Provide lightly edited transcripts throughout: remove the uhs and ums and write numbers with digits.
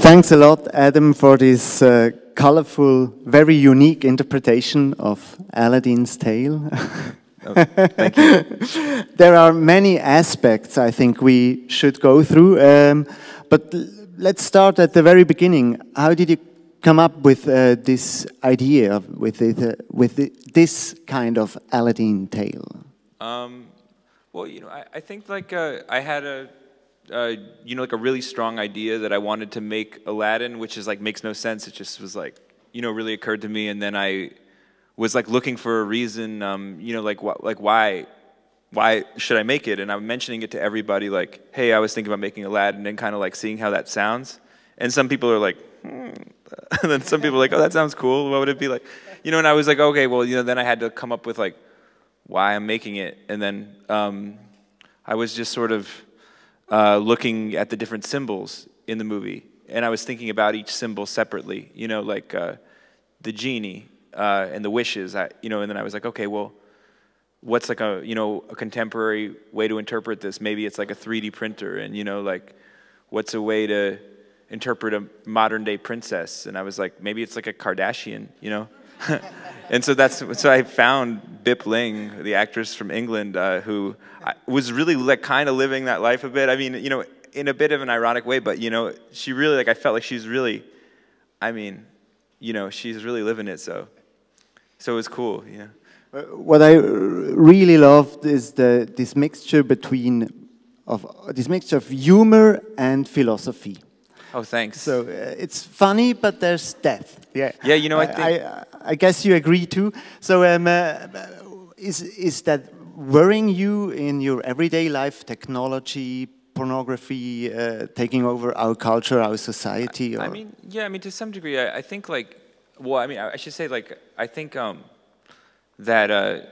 Thanks a lot, Adam, for this colorful, very unique interpretation of Aladdin's tale. Oh, thank you. There are many aspects I think we should go through, but let's start at the very beginning. How did you come up with this idea, with this kind of Aladdin tale? Well, you know, I think like I had a you know, like a really strong idea that I wanted to make Aladdin, which is like makes no sense. It just was like, you know, really occurred to me, and then I was like looking for a reason, you know, like why should I make it? And I'm mentioning it to everybody, like, hey, I was thinking about making Aladdin, and kind of like seeing how that sounds. And some people are like, and then some people are like, oh, that sounds cool. What would it be like? You know, and I was like, okay, well, you know, then I had to come up with like why I'm making it, and then I was just sort of looking at the different symbols in the movie, and I was thinking about each symbol separately, you know, like the genie and the wishes, you know, and then I was like, okay, well, what's like a, you know, a contemporary way to interpret this? Maybe it's like a 3D printer, and, you know, like, what's a way to interpret a modern-day princess? And I was like, maybe it's like a Kardashian, you know? And so so I found Bip Ling, the actress from England, who was really like kind of living that life a bit. I mean, you know, in a bit of an ironic way, but, you know, she really, like, I felt like she's really, I mean, you know, she's really living it, so it was cool, you know. What I really loved is this mixture of humor and philosophy. Oh, thanks. So it's funny, but there's depth. Yeah. Yeah, you know, I guess you agree too. So is that worrying you in your everyday life? Technology, pornography, taking over our culture, our society? Or? I mean, yeah. I mean, to some degree, I think like, well, I mean, I should say like, I think that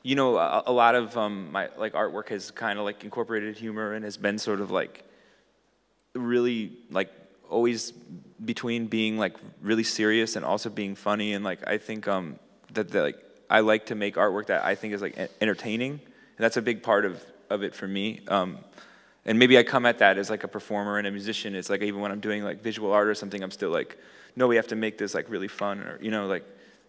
you know, a lot of my like artwork has kind of like incorporated humor and has been sort of like really like always between being like really serious and also being funny, and like I think that like I like to make artwork that I think is like entertaining, and that's a big part of it for me. And maybe I come at that as like a performer and a musician. It's like even when I'm doing like visual art or something, I'm still like, no, we have to make this like really fun, or, you know, like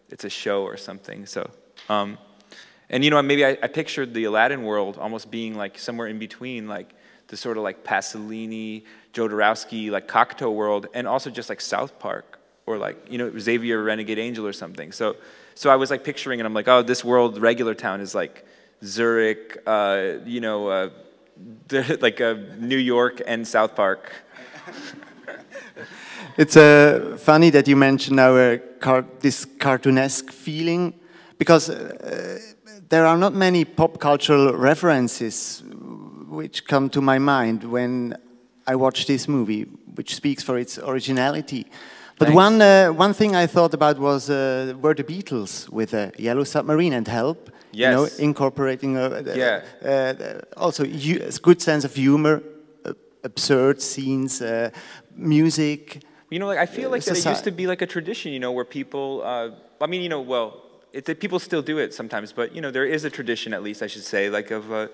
it's a show or something. So and you know, maybe I pictured the Aladdin world almost being like somewhere in between like the sort of like Pasolini, Jodorowsky, like Cocteau world, and also just like South Park, or like, you know, Xavier Renegade Angel or something. So I was like picturing, and I'm like, oh, this world, regular town is like Zurich, you know, like New York and South Park. It's funny that you mention now this cartoonesque feeling, because there are not many pop cultural references which come to my mind when I watch this movie, which speaks for its originality. But one thing I thought about was were the Beatles with Yellow Submarine and Help. Yes. You know, incorporating also a good sense of humor, absurd scenes, music. You know, like I feel like that it used to be like a tradition, you know, where people, I mean, you know, well, people still do it sometimes, but, you know, there is a tradition, at least I should say, like of,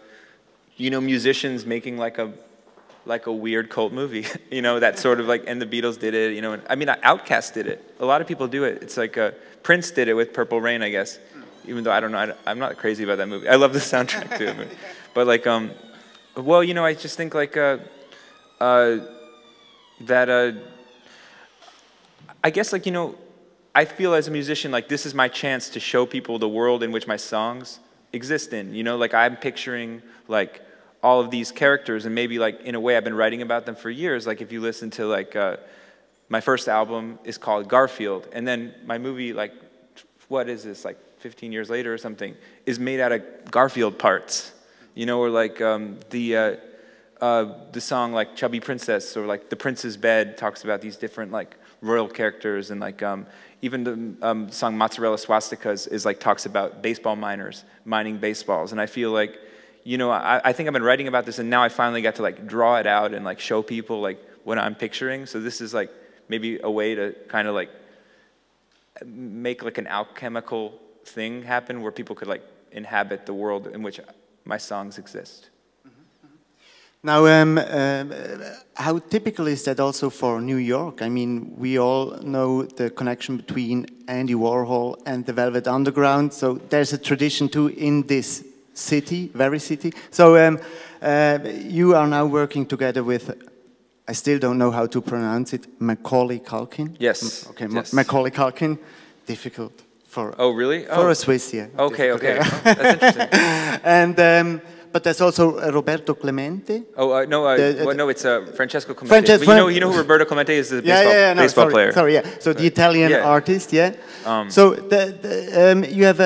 you know, musicians making like a weird cult movie, you know, that sort of like, and the Beatles did it, you know, and, I mean, Outkast did it. A lot of people do it. It's like Prince did it with Purple Rain, I guess, even though I don't know, I'm not crazy about that movie. I love the soundtrack too, but like, well, you know, I just think like that, I guess like, you know, I feel as a musician like this is my chance to show people the world in which my songs exist in, you know, like I'm picturing like all of these characters, and maybe like in a way I've been writing about them for years. Like if you listen to like my first album is called Garfield, and then my movie, like what is this, like 15 years later or something, is made out of Garfield parts, you know, or like the song like Chubby Princess, or like The Prince's Bed talks about these different like royal characters, and like even the song Mozzarella Swastikas is like talks about baseball miners mining baseballs, and I feel like, you know, I think I've been writing about this, and now I finally got to like draw it out and like show people like what I'm picturing. So this is like maybe a way to kind of like make like an alchemical thing happen where people could like inhabit the world in which my songs exist. Now, how typical is that also for New York? I mean, we all know the connection between Andy Warhol and the Velvet Underground, so there's a tradition too in this city, very city. So you are now working together with, I still don't know how to pronounce it, Macaulay Culkin? Yes. Okay, yes. Macaulay Culkin, difficult for... Oh, really? For a Swiss, yeah. Okay, okay. Oh, that's interesting. And... but there's also Roberto Clemente. Oh no, no, it's Francesco Clemente. You know who Roberto Clemente is, the baseball player. Sorry, yeah. So the Italian artist, yeah. So you have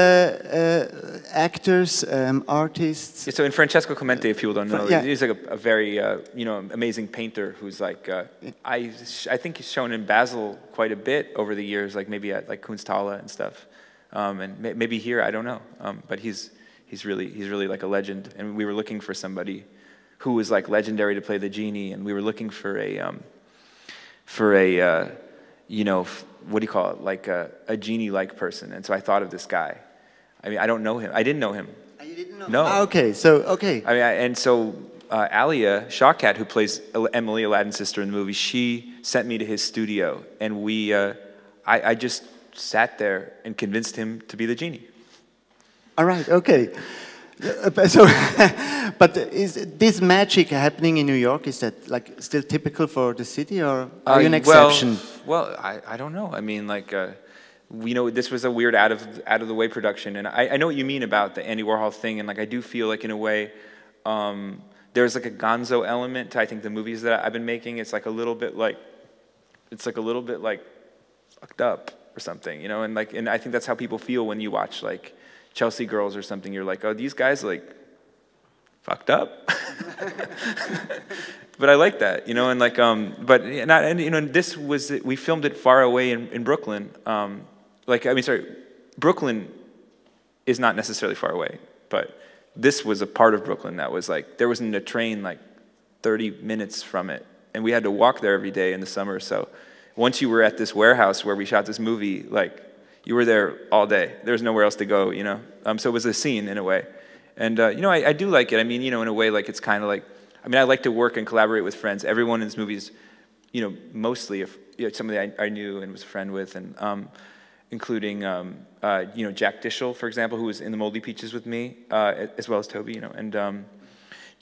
actors, artists. Yeah, so in Francesco Clemente, if people don't know, he's like a very amazing painter who's like I think he's shown in Basel quite a bit over the years, like maybe at like Kunsthalle and stuff, and maybe here, I don't know, but he's really like a legend, and we were looking for somebody who was like legendary to play the genie, and we were looking for a what do you call it, like a genie-like person, and so I thought of this guy. I mean, I don't know him. I didn't know him. You didn't know him? No. Ah, okay. So okay. I mean, and so Alia Shawkat, who plays Emily, Aladdin's sister in the movie, she sent me to his studio, and I just sat there and convinced him to be the genie. All right, okay. So, but is this magic happening in New York? Is that like still typical for the city, or are you an exception? Well, I don't know. I mean, like, this was a weird out of the way production, and I know what you mean about the Andy Warhol thing, and like I do feel like in a way, there's like a gonzo element to I think the movies that I've been making. It's like a little bit like fucked up or something, and I think that's how people feel when you watch like Chelsea Girls or something. You're like, oh, these guys like fucked up. But I like that, and like this was, we filmed it far away in Brooklyn. Brooklyn is not necessarily far away, but this was a part of Brooklyn that was like, there wasn't a train like 30 minutes from it, and we had to walk there every day in the summer. So once you were at this warehouse where we shot this movie, like, you were there all day. There's nowhere else to go, So it was a scene in a way. And, I do like it. I mean, in a way, like, it's kind of like, I mean, I like to work and collaborate with friends. Everyone in this movie is, mostly somebody I knew and was a friend with, and including, Jack Dishel, for example, who was in the Moldy Peaches with me, as well as Toby, and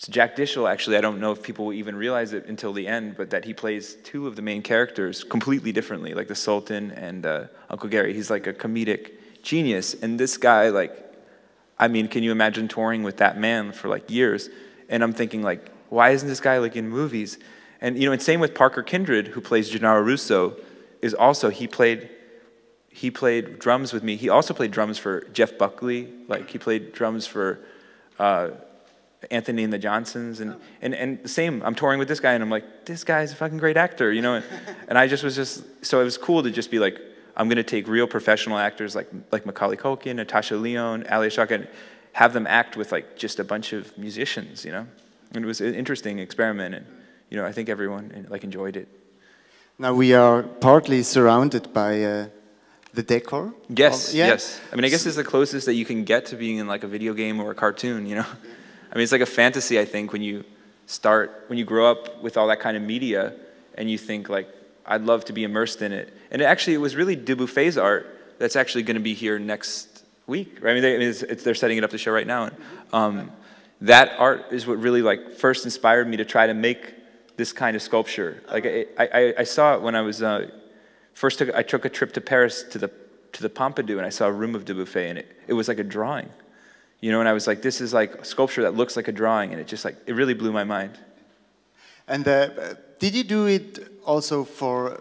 so Jack Dishel, actually, I don't know if people will even realize it until the end, but that he plays two of the main characters completely differently, like the Sultan and Uncle Gary. He's like a comedic genius, and this guy, like, I mean, can you imagine touring with that man for like years? And I'm thinking, like, why isn't this guy like in movies? And and same with Parker Kindred, who plays Gennaro Russo, is also he played drums with me. He also played drums for Jeff Buckley, like he played drums for Anthony and the Johnsons, and same, I'm touring with this guy, and I'm like, this guy's a fucking great actor, and I just was so it was cool to just be like, I'm gonna take real professional actors like Macaulay Culkin, Natasha Lyonne, Alia Shawkat, and have them act with like just a bunch of musicians, and it was an interesting experiment, and I think everyone like enjoyed it. Now we are partly surrounded by the decor. Yes, yes. I mean, I guess it's the closest that you can get to being in like a video game or a cartoon, I mean, it's like a fantasy, I think, when you grow up with all that kind of media, and you think, like, I'd love to be immersed in it. And it was really Dubuffet's art that's actually going to be here next week. Right? I mean, they're setting it up to show right now. And, that art is what really, like, first inspired me to try to make this kind of sculpture. Like, I saw it when I was, I took a trip to Paris to the Pompidou, and I saw a room of Dubuffet, and it was like a drawing. And I was like, this is like a sculpture that looks like a drawing, and it really blew my mind. And did you do it also for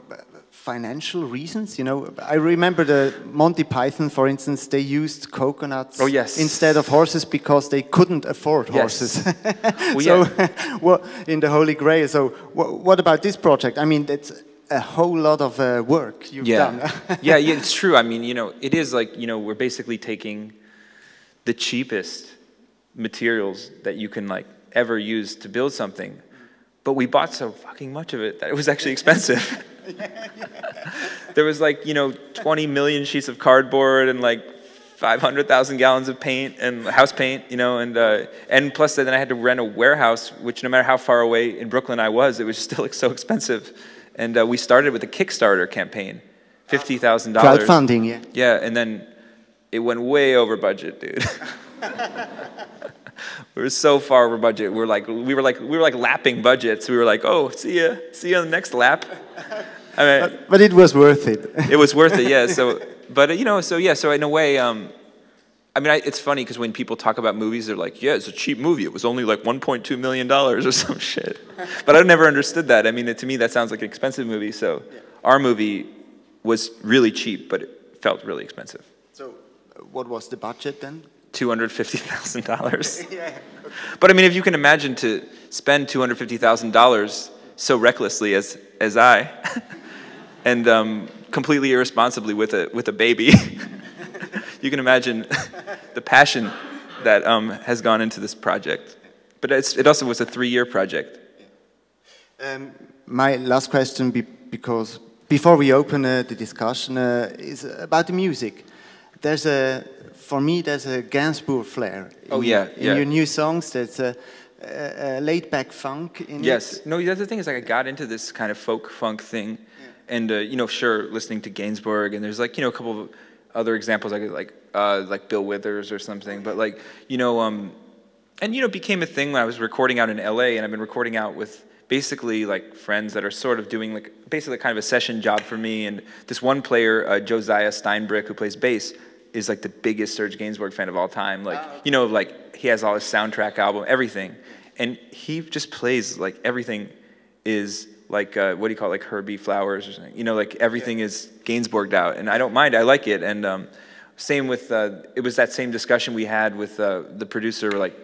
financial reasons? I remember the Monty Python, for instance, they used coconuts instead of horses because they couldn't afford horses. Well, in the Holy Grail. So what about this project? I mean, it's a whole lot of work you've done. yeah, it's true. I mean, it is like, we're basically taking the cheapest materials that you can like ever use to build something, but we bought so fucking much of it that it was actually expensive. There was like 20 million sheets of cardboard and like 500,000 gallons of paint and house paint, you know, and plus then I had to rent a warehouse, which no matter how far away in Brooklyn I was, it was still like so expensive. And we started with a Kickstarter campaign, $50,000. Crowdfunding, yeah. Yeah, and then it went way over budget, dude. We were so far over budget. We were like lapping budgets. We were like, oh, see you on the next lap. I mean, but it was worth it. It was worth it, yeah. So, but you know, so in a way, I mean, it's funny because when people talk about movies, they're like, yeah, it's a cheap movie. It was only like $1.2 million or some shit. But I've never understood that. I mean, to me, that sounds like an expensive movie. So our movie was really cheap, but it felt really expensive. So what was the budget then? $250,000. Yeah. But I mean, if you can imagine to spend $250,000 so recklessly as I, and completely irresponsibly with a baby, you can imagine the passion that has gone into this project. But it also was a 3-year project. My last question, because before we open the discussion, is about the music. For me, there's a Gainsbourg flair. In your new songs, there's a laid-back funk in it. Yes. No, the other thing is, like, I got into this kind of folk funk thing, and you know, sure, listening to Gainsbourg, and there's like, you know, a couple of other examples, like Bill Withers or something, but like, you know, and you know, it became a thing when I was recording out in LA, and I've been recording out with basically like friends that are sort of doing like basically kind of a session job for me, and this one player, Josiah Steinbrick, who plays bass, is like the biggest Serge Gainsbourg fan of all time. Like, you know, like he has all his soundtrack album, everything. And he just plays like everything is like, what do you call it, like Herbie Flowers or something. You know, like everything is Gainsbourged out. And I don't mind, I like it. And same with, it was that same discussion we had with the producer, like,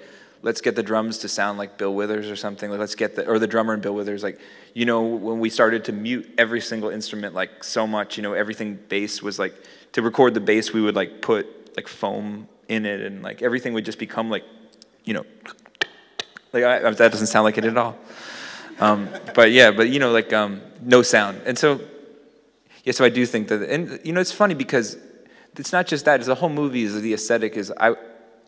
let's get the drums to sound like Bill Withers or something. Like, let's get or the drummer and Bill Withers. Like, you know, when we started to mute every single instrument, like so much, you know, everything bass was like, to record the bass, we would like put like foam in it, and like everything would just become like, you know, like that doesn't sound like it at all. But yeah, but you know, like no sound. And so, yeah, so I do think that, and you know, it's funny because it's not just that, it's the whole movie is the aesthetic is,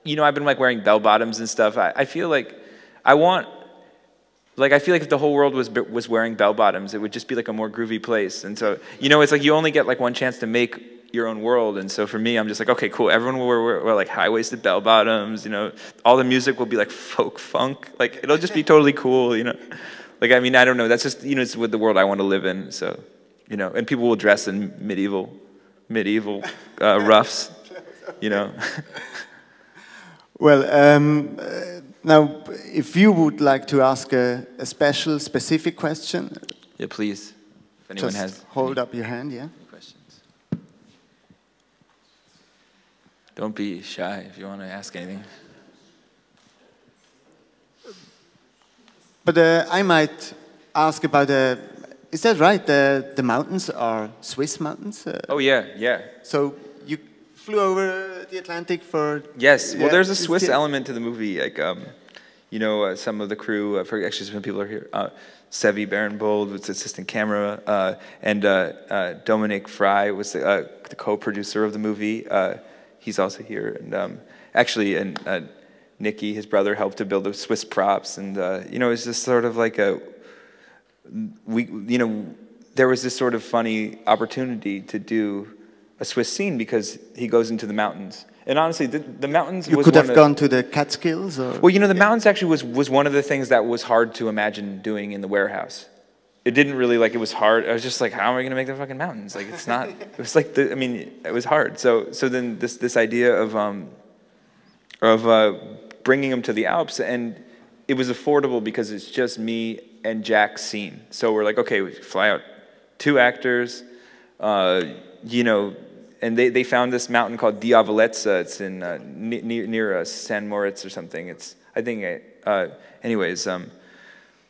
you know, I've been like wearing bell bottoms and stuff. I feel like I feel like if the whole world was wearing bell bottoms, it would just be like a more groovy place. And so, you know, it's like you only get like one chance to make your own world. And so for me, I'm just like, okay, cool. Everyone will wear like high-waisted bell bottoms, you know, all the music will be like folk funk. Like, it'll just be totally cool, you know. Like, I mean, I don't know. That's just, you know, it's with the world I want to live in. So, you know, and people will dress in medieval roughs, you know. Well, now, if you would like to ask a specific question. Yeah, please. If anyone just has. Hold up your hand, yeah. Questions. Don't be shy if you want to ask anything. But I might ask about is that right? The mountains are Swiss mountains? Oh, yeah, yeah. So you flew over the Atlantic for... Yes, well, there's a Swiss element to the movie. Like, you know, some of the crew, actually some people are here. Sevi Barenbold was assistant camera, and Dominic Fry was the co-producer of the movie. He's also here, and actually, and Nicky, his brother, helped to build the Swiss props, and you know, it was just sort of like you know, there was this sort of funny opportunity to do a Swiss scene because he goes into the mountains, and honestly, the mountains. You could have gone to the Catskills, or well, you know, the mountains actually was one of the things that was hard to imagine doing in the warehouse. It didn't really, like, it was hard. I was just like, how am I going to make the fucking mountains? Like, it's not, it was like, I mean, it was hard. So then this idea of bringing them to the Alps, and it was affordable because it's just me and Jack's scene. So we're like, okay, we fly out 2 actors, you know, and they found this mountain called Diavoletza. It's in, near San Moritz or something. It's, I think, anyways,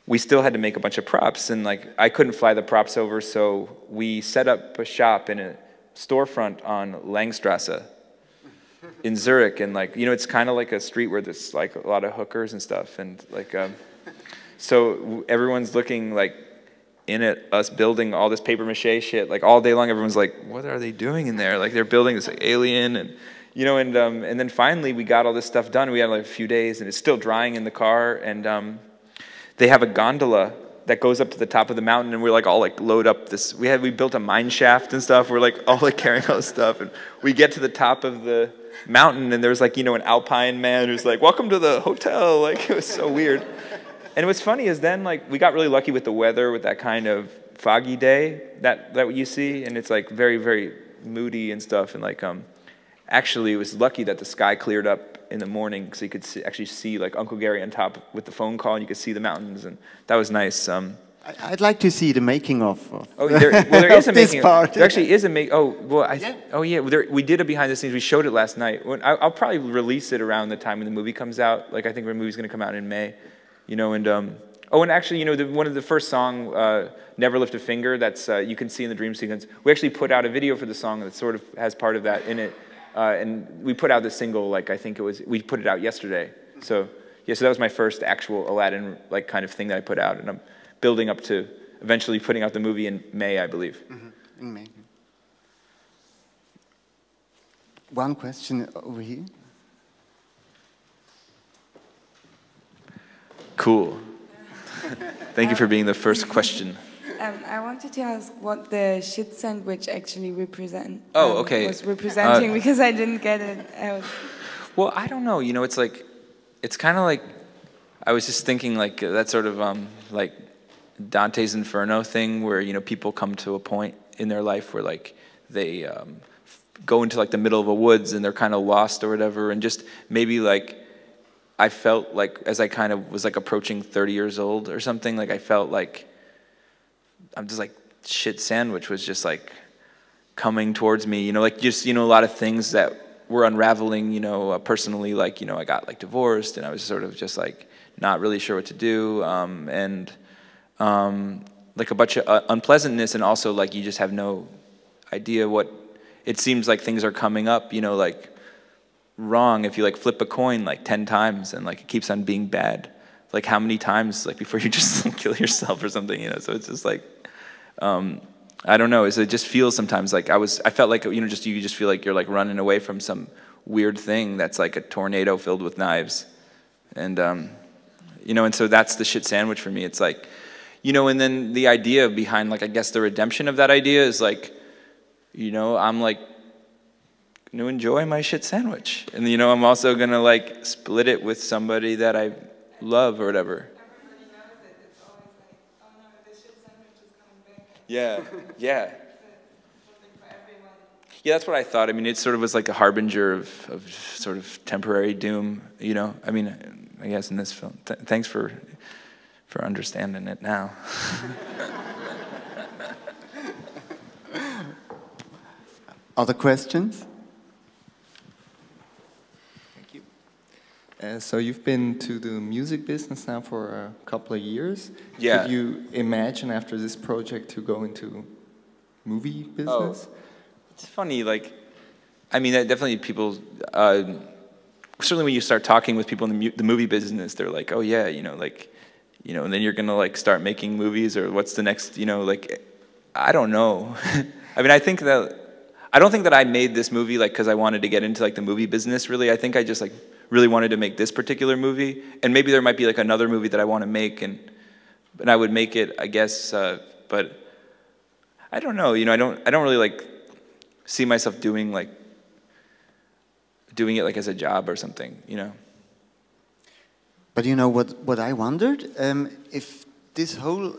we still had to make a bunch of props, and like I couldn't fly the props over, so we set up a shop in a storefront on Langstrasse in Zurich, and like, you know, it's kind of like a street where there's like a lot of hookers and stuff, and like, so everyone's looking like in at us building all this paper mache shit, like all day long. Everyone's like, what are they doing in there? Like they're building this like, alien, and you know, and then finally we got all this stuff done. We had like a few days, and it's still drying in the car. And they have a gondola that goes up to the top of the mountain, and we're like all like load up this. We built a mine shaft and stuff. We're like all like carrying all this stuff, and we get to the top of the mountain, and there's like, you know, an alpine man who's like, "Welcome to the hotel." Like, it was so weird. And what's funny is then like we got really lucky with the weather, with that kind of foggy day that you see, and it's like very, very moody and stuff, and like actually it was lucky that the sky cleared up in the morning, so you could actually see like Uncle Gary on top with the phone call, and you could see the mountains, and that was nice. I'd like to see the making of. There is a making. Part. There actually is a make. Oh well, yeah. Oh yeah. We did a behind the scenes. We showed it last night. I'll probably release it around the time when the movie comes out. Like I think the movie's going to come out in May, you know. And and actually, you know, one of the first song, "Never Lift a Finger," that's you can see in the dream sequence. We actually put out a video for the song that sort of has part of that in it. And we put out the single, like I think we put it out yesterday. So yeah, so that was my first actual Aladdin like kind of thing that I put out, and I'm building up to eventually putting out the movie in May, I believe. Mm-hmm. In May. One question over here. Cool. Thank you for being the first question. I wanted to ask what the shit sandwich actually was representing, because I didn't get it. Well, I don't know. You know, it's like, it's kind of like, I was just thinking like that sort of like Dantes Inferno thing where, you know, people come to a point in their life where like they go into like the middle of a woods and they're kind of lost or whatever, and just maybe like I felt like as I kind of was like approaching 30 years old or something, like I felt like I'm just like shit sandwich was just like coming towards me, you know, like just, you know, a lot of things that were unraveling, you know, personally, like, you know, I got like divorced and I was sort of just like not really sure what to do, and like a bunch of unpleasantness, and also like you just have no idea what, it seems like things are coming up, you know, like wrong if you like flip a coin like 10 times and like it keeps on being bad, like how many times like before you just kill yourself or something, you know. So it's just like I don't know, it just feels sometimes like I felt like, you know, just you just feel like you're like running away from some weird thing that's like a tornado filled with knives, and you know, and so that's the shit sandwich for me. It's like, you know, and then the idea behind like I guess the redemption of that idea is like, you know, I'm like gonna enjoy my shit sandwich, and you know, I'm also gonna like split it with somebody that I love or whatever. Yeah, yeah. Yeah, that's what I thought. I mean, it sort of was like a harbinger of sort of temporary doom, you know? I mean, I guess in this film. Thanks for understanding it now. Other questions? Thank you. So you've been to the music business now for a couple of years. Yeah. Could you imagine after this project to go into movie business? Oh, it's funny, like, I mean, definitely people, certainly when you start talking with people in the movie business, they're like, oh yeah, you know, like, you know, and then you're gonna like start making movies, or what's the next, you know, like, I don't know. I mean, I don't think that I made this movie like because I wanted to get into like the movie business, really. I think I just like really wanted to make this particular movie, and maybe there might be like another movie that I want to make, and I would make it, I guess, but I don't know, you know, I don't really like see myself doing it like as a job or something, you know. But you know what I wondered? If this whole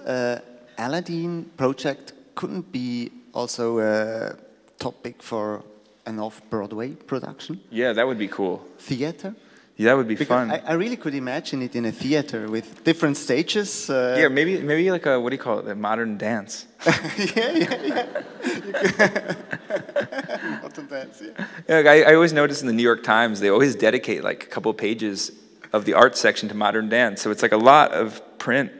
Aladdin project couldn't be also a topic for an off-Broadway production? Yeah, that would be cool. Theater? Yeah, that would be because fun. I really could imagine it in a theater with different stages. Yeah, maybe like a, what do you call it, a modern dance. yeah. Modern dance, yeah. Yeah, like I always notice in the New York Times, they always dedicate like a couple of pages of the art section to modern dance. So it's like a lot of print,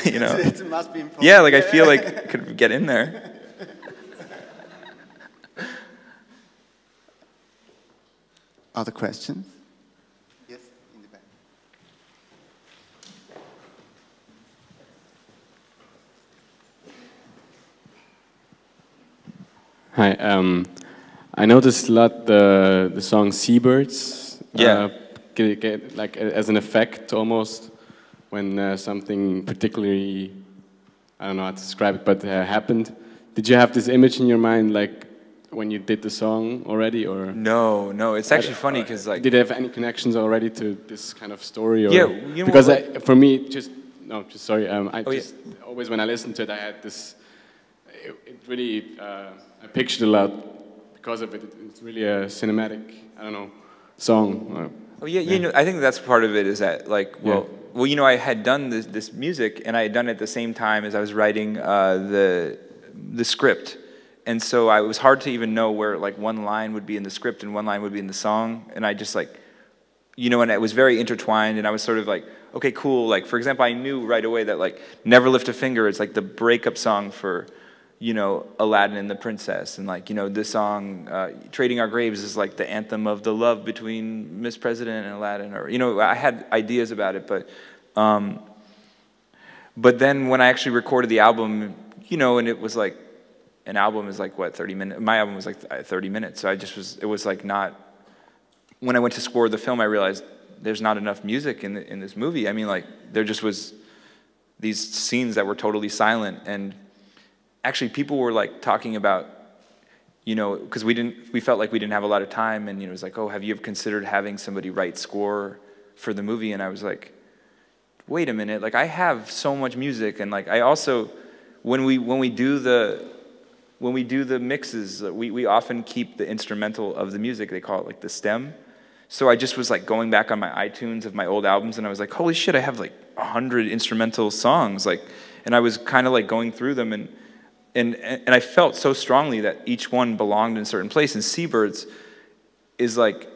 you know. It must be important. Yeah, like I feel like I could get in there. Other questions? Yes, in the back. Hi. I noticed a lot the song Seabirds. Yeah. Get like as an effect almost when something particularly, I don't know how to describe it, but happened. Did you have this image in your mind like when you did the song already, or? No, no. It's actually funny because like. Did it have any connections already to this kind of story? Or? Yeah, you know, because for me, sorry. Yeah. Always when I listened to it, I had this. It really I pictured a lot because of it. It's really a cinematic, I don't know, song. Oh yeah, you know, I think that's part of it. Is that like, well, you know, I had done this music, and I had done it at the same time as I was writing the script, and so it was hard to even know where like one line would be in the script and one line would be in the song, and I just like, you know, and it was very intertwined, and I was sort of like, okay, cool. Like for example, I knew right away that like "Never Lift a Finger" is like the breakup song for, you know, Aladdin and the Princess, and like, you know, this song, Trading Our Graves, is like the anthem of the love between Miss President and Aladdin, or, you know, I had ideas about it, but then when I actually recorded the album, you know, and it was like, an album is like, what, 30 minutes? My album was like 30 minutes, so it was like not, when I went to score the film, I realized there's not enough music in this movie. I mean, like, there just was these scenes that were totally silent, and actually, people were like talking about, you know, because we felt like we didn't have a lot of time, and you know, it was like, oh, have you ever considered having somebody write score for the movie? And I was like, wait a minute, like I have so much music, and like I also, when we do the mixes, we often keep the instrumental of the music. They call it like the stem. So I just was like going back on my iTunes of my old albums, and I was like, holy shit, I have like 100 instrumental songs, like, and I was kind of like going through them, and I felt so strongly that each one belonged in a certain place. And Seabirds is like,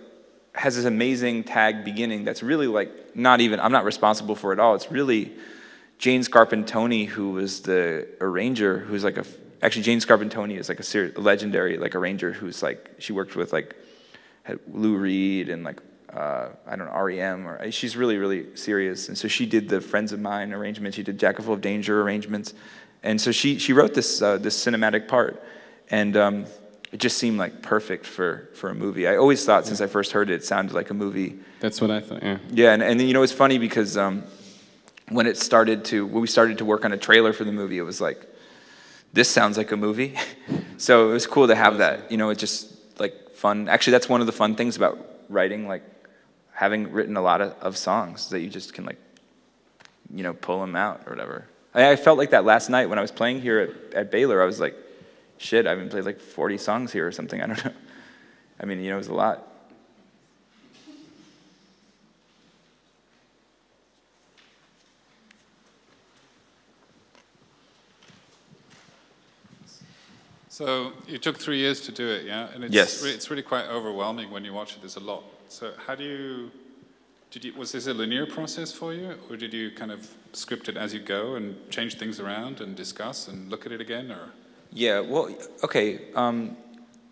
has this amazing tag beginning that's really like, not even, I'm not responsible for it all. It's really Jane Scarpintoni, who was the arranger, who's like actually Jane Scarpintoni is like a legendary like arranger who's like, she worked with like Lou Reed and like, I don't know, REM, or she's really, really serious. And so she did the Friends of Mine arrangement, she did Jack Full of Danger arrangements. And so she wrote this cinematic part, and it just seemed like perfect for a movie. I always thought since I first heard it, it sounded like a movie. That's what I thought. Yeah. Yeah, and you know, it's funny because when we started to work on a trailer for the movie, it was like, this sounds like a movie. So it was cool to have that. You know, it's just like fun. Actually, that's one of the fun things about writing, like having written a lot of songs that you just can like, you know, pull them out or whatever. I felt like that last night when I was playing here at Beyeler. I was like, shit, I haven't played like 40 songs here or something. I don't know. I mean, you know, it was a lot. So you took 3 years to do it, yeah? And it's really quite overwhelming when you watch it. There's a lot. So how do you... was this a linear process for you, or did you kind of script it as you go and change things around and discuss and look at it again, or? Yeah, well, okay.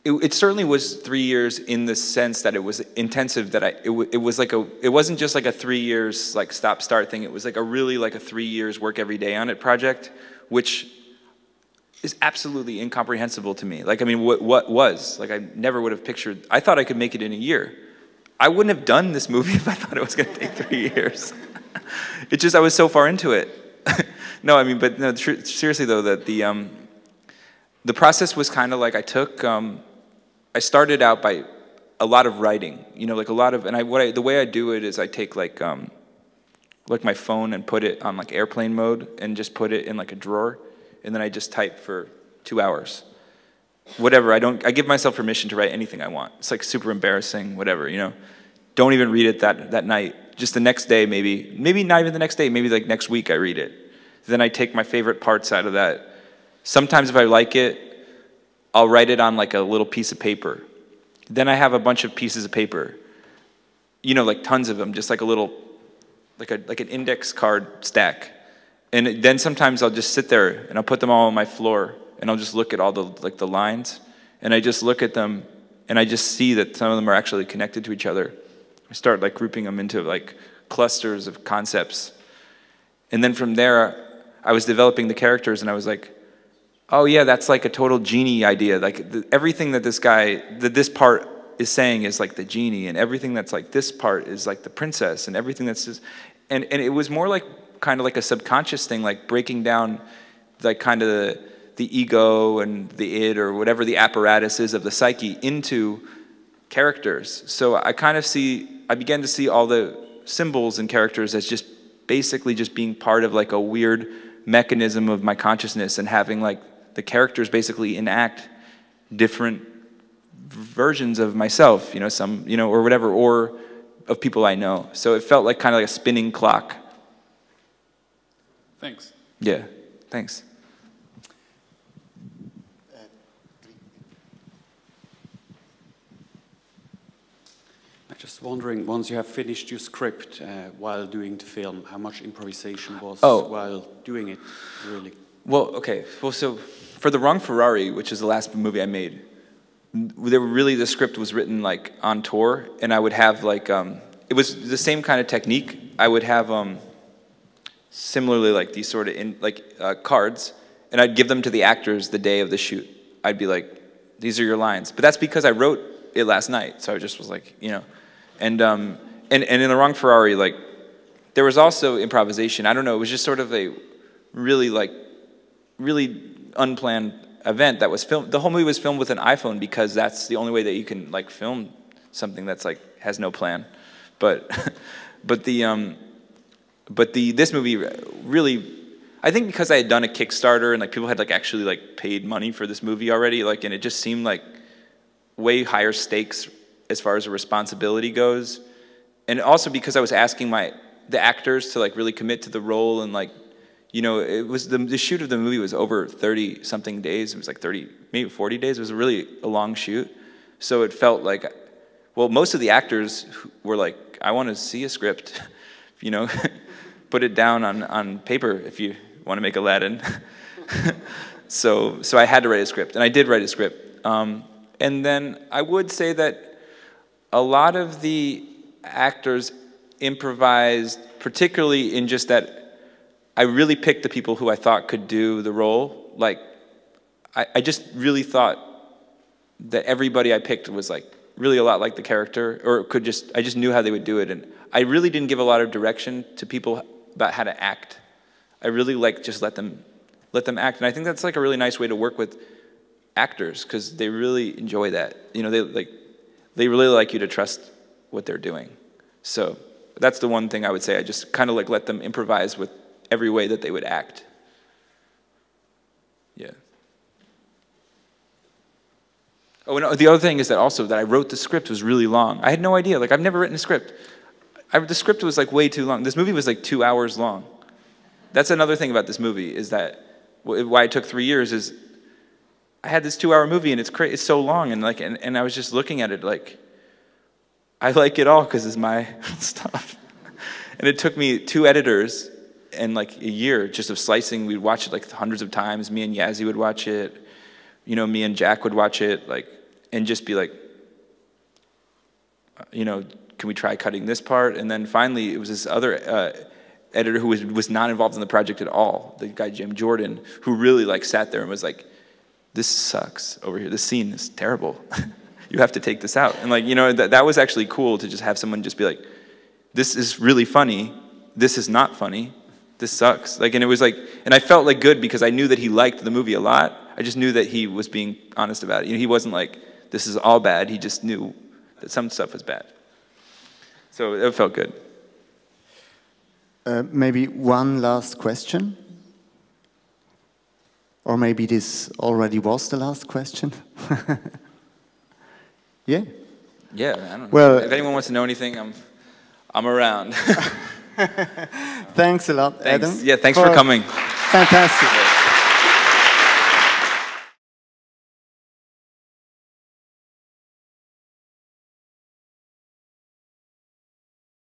It certainly was 3 years in the sense that it was intensive. That it was like it wasn't just like a 3 years like stop start thing. It was like a really like a 3 years work every day on it project, which is absolutely incomprehensible to me. Like, I mean, what was like I never would have pictured. I thought I could make it in a year. I wouldn't have done this movie if I thought it was going to take 3 years. It's just I was so far into it. No, I mean, but no, seriously though, that the process was kind of like I started out by a lot of writing, you know, like a lot of, and the way I do it is I take like my phone and put it on like airplane mode and just put it in like a drawer, and then I just type for 2 hours. Whatever, I give myself permission to write anything I want. It's like super embarrassing, whatever, you know. Don't even read it that night. Just the next day, maybe not even the next day, maybe like next week I read it. Then I take my favorite parts out of that. Sometimes if I like it, I'll write it on like a little piece of paper. Then I have a bunch of pieces of paper, you know, like tons of them, just like a little, like an index card stack. And then sometimes I'll just sit there and I'll put them all on my floor, and I'll just look at all the lines, and I just look at them, and I just see that some of them are actually connected to each other. I start like grouping them into like clusters of concepts. And then from there, I was developing the characters, and I was like, oh yeah, that's like a total genie idea. Like everything that this part is saying is like the genie, and everything that's like this part is like the princess, and everything that's just, and it was more like kind of like a subconscious thing, like breaking down like kind of the ego and the id or whatever the apparatus is of the psyche into characters. So I began to see all the symbols and characters as just basically just being part of like a weird mechanism of my consciousness, and having like the characters basically enact different versions of myself, you know, some, you know, or whatever, or of people I know. So it felt like kind of like a spinning clock. Thanks. Yeah, thanks. I'm just wondering, once you have finished your script while doing the film, how much improvisation was while doing it, really? Well, okay. Well, so for The Wrong Ferrari, which is the last movie I made, the script was written like on tour, and I would have like, it was the same kind of technique. I would have similarly like these sort of cards, and I'd give them to the actors the day of the shoot. I'd be like, these are your lines. But that's because I wrote it last night, so I just was like, you know. And in The Wrong Ferrari, like, there was also improvisation. I don't know, it was just sort of a really unplanned event that was filmed. The whole movie was filmed with an iPhone because that's the only way that you can like film something that's like has no plan. But this movie really, I think because I had done a Kickstarter and like people had like actually like paid money for this movie already, like, and it just seemed like way higher stakes as far as the responsibility goes, and also because I was asking the actors to like really commit to the role, and like, you know, it was the shoot of the movie was over 30 something days. It was like 30, maybe 40 days. It was really a long shoot, so it felt like, well, most of the actors were like, I want to see a script, you know, put it down on paper if you want to make Aladdin. So I had to write a script, and I did write a script, and then I would say that a lot of the actors improvised, particularly in just that I really picked the people who I thought could do the role. Like, I just really thought that everybody I picked was like really a lot like the character, or I just knew how they would do it. And I really didn't give a lot of direction to people about how to act. I really like just let them act. And I think that's like a really nice way to work with actors, because they really enjoy that. You know, they really like you to trust what they're doing. So that's the one thing I would say. I just kind of like let them improvise with every way that they would act. Yeah. Oh, and the other thing is that also that I wrote the script was really long. I had no idea. Like, I've never written a script. The script was like way too long. This movie was like 2 hours long. That's another thing about this movie, is that why it took 3 years is I had this 2-hour movie, and it's so long, and like, and I was just looking at it like, I like it all because it's my stuff. And it took me 2 editors and like a year just of slicing. We'd watch it like hundreds of times. Me and Yazzie would watch it. You know, me and Jack would watch it, like, and just be like, you know, can we try cutting this part? And then finally, it was this other editor who was not involved in the project at all, the guy Jim Jordan, who really like sat there and was like, this sucks over here. This scene is terrible. You have to take this out. And like, you know, that was actually cool to just have someone just be like, this is really funny. This is not funny. This sucks. Like, and it was like, and I felt like good because I knew that he liked the movie a lot. I just knew that he was being honest about it. You know, he wasn't like, this is all bad. He just knew that some stuff was bad. So it felt good. Maybe one last question? Or maybe this already was the last question? Yeah? Yeah, I don't know. Well, if anyone wants to know anything, I'm around. Thanks a lot, Thanks. Adam. Yeah, thanks for coming. Fantastic.